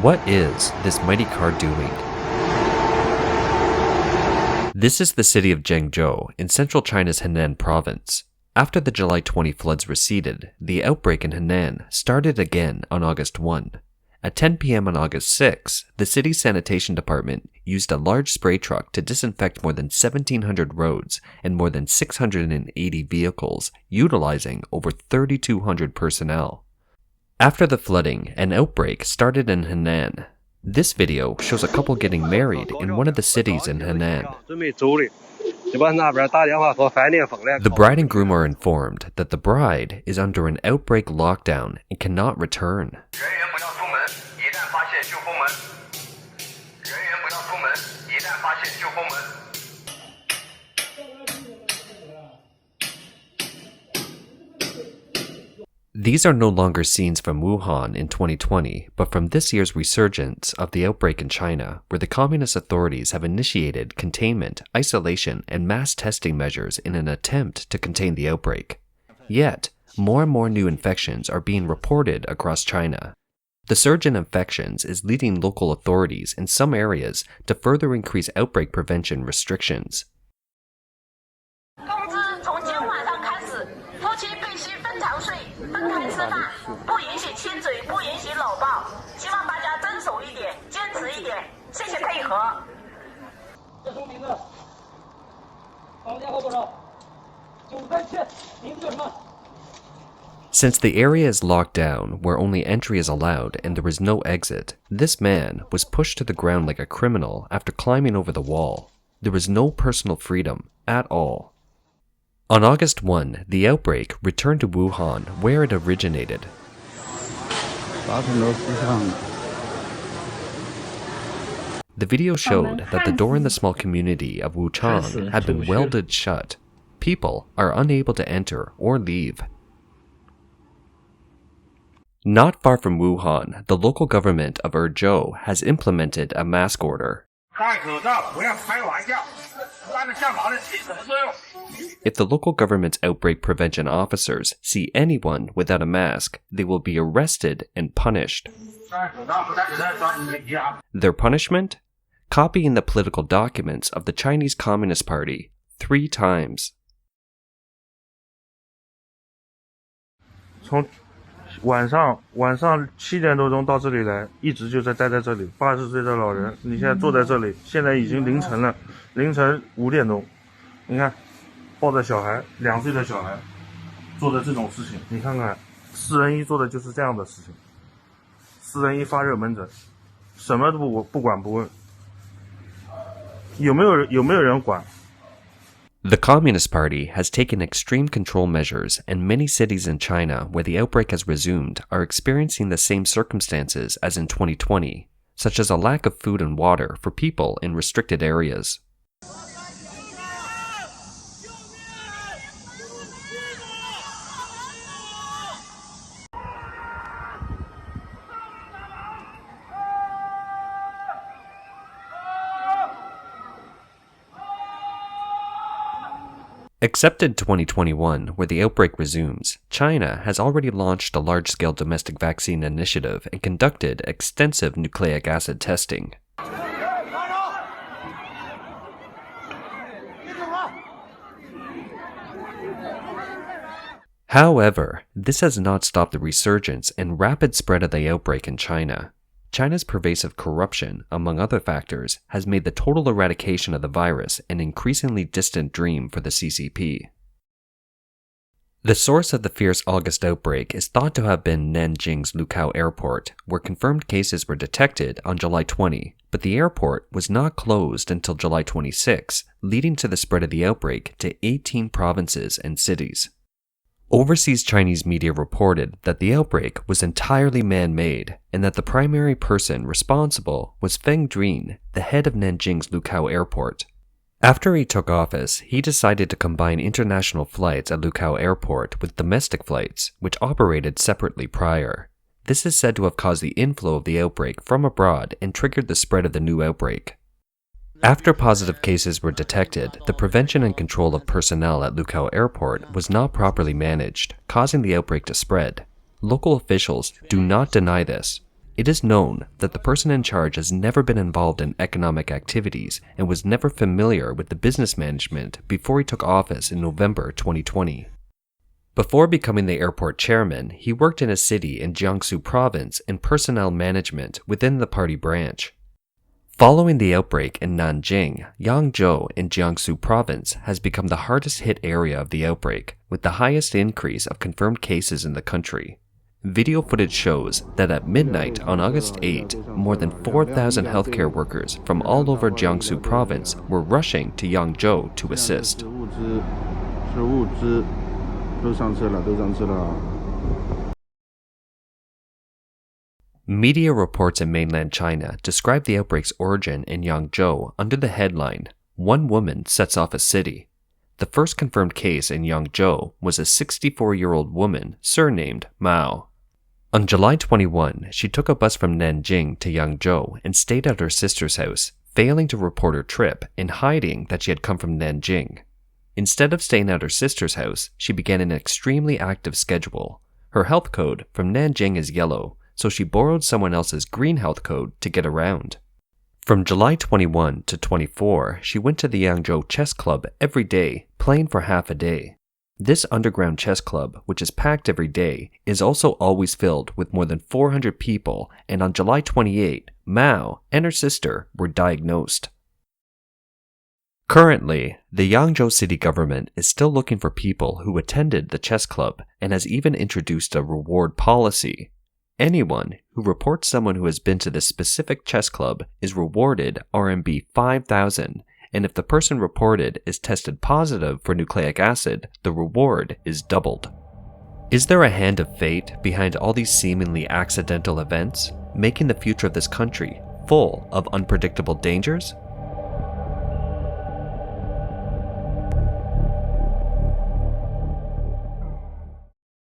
What is this mighty car doing? This is the city of Zhengzhou in central China's Henan province. After the July 20 floods receded, the outbreak in Henan started again on August 1. At 10 p.m. on August 6, the city's sanitation department used a large spray truck to disinfect more than 1,700 roads and more than 680 vehicles, utilizing over 3,200 personnel. After the flooding, an outbreak started in Henan. This video shows a couple getting married in one of the cities in Henan. The bride and groom are informed that the bride is under an outbreak lockdown and cannot return. These are no longer scenes from Wuhan in 2020, but from this year's resurgence of the outbreak in China, where the communist authorities have initiated containment, isolation, and mass testing measures in an attempt to contain the outbreak. Yet, more and more new infections are being reported across China. The surge in infections is leading local authorities in some areas to further increase outbreak prevention restrictions. Since the area is locked down, where only entry is allowed and there is no exit, this man was pushed to the ground like a criminal after climbing over the wall. There was no personal freedom at all. On August 1, the outbreak returned to Wuhan, where it originated. The video showed that the door in the small community of Wuchang had been welded shut. People are unable to enter or leave. Not far from Wuhan, the local government of Zhengzhou has implemented a mask order. If the local government's outbreak prevention officers see anyone without a mask, they will be arrested and punished. Their punishment? Copying the political documents of the Chinese Communist Party 3 times. 从晚上7点多钟到这里来，一直就待在这里。80岁的老人，你现在坐在这里，现在已经凌晨了，凌晨5点钟，你看，抱着小孩，2岁的小孩，做的这种事情，你看看，4人1做的就是这样的事情，4人1发热门诊，什么都不管不问，有没有人管？ The Communist Party has taken extreme control measures, and many cities in China where the outbreak has resumed are experiencing the same circumstances as in 2020, such as a lack of food and water for people in restricted areas. Except in 2021, where the outbreak resumes, China has already launched a large-scale domestic vaccine initiative and conducted extensive nucleic acid testing. However, this has not stopped the resurgence and rapid spread of the outbreak in China. China's pervasive corruption, among other factors, has made the total eradication of the virus an increasingly distant dream for the CCP. The source of the fierce August outbreak is thought to have been Nanjing's Lukou airport, where confirmed cases were detected on July 20, but the airport was not closed until July 26, leading to the spread of the outbreak to 18 provinces and cities. Overseas Chinese media reported that the outbreak was entirely man-made and that the primary person responsible was Feng Jun, the head of Nanjing's Lukou airport. After he took office, he decided to combine international flights at Lukou airport with domestic flights, which operated separately prior. This is said to have caused the inflow of the outbreak from abroad and triggered the spread of the new outbreak. After positive cases were detected, the prevention and control of personnel at Lukou Airport was not properly managed, causing the outbreak to spread. Local officials do not deny this. It is known that the person in charge has never been involved in economic activities and was never familiar with the business management before he took office in November 2020. Before becoming the airport chairman, he worked in a city in Jiangsu province in personnel management within the party branch. Following the outbreak in Nanjing, Zhengzhou in Jiangsu province has become the hardest hit area of the outbreak, with the highest increase of confirmed cases in the country. Video footage shows that at midnight on August 8, more than 4,000 healthcare workers from all over Jiangsu province were rushing to Zhengzhou to assist. Media reports in mainland China describe the outbreak's origin in Zhengzhou under the headline, "One woman sets off a city." The first confirmed case in Zhengzhou was a 64-year-old woman surnamed Mao. On July 21, she took a bus from Nanjing to Zhengzhou and stayed at her sister's house, failing to report her trip and hiding that she had come from Nanjing. Instead of staying at her sister's house, she began an extremely active schedule. Her health code from Nanjing is yellow, so she borrowed someone else's green health code to get around. From July 21 to 24, she went to the Zhengzhou Chess Club every day, playing for half a day. This underground chess club, which is packed every day, is also always filled with more than 400 people, and on July 28, Mao and her sister were diagnosed. Currently, the Zhengzhou city government is still looking for people who attended the chess club and has even introduced a reward policy. Anyone who reports someone who has been to this specific chess club is rewarded RMB 5,000, and if the person reported is tested positive for nucleic acid, the reward is doubled. Is there a hand of fate behind all these seemingly accidental events, making the future of this country full of unpredictable dangers?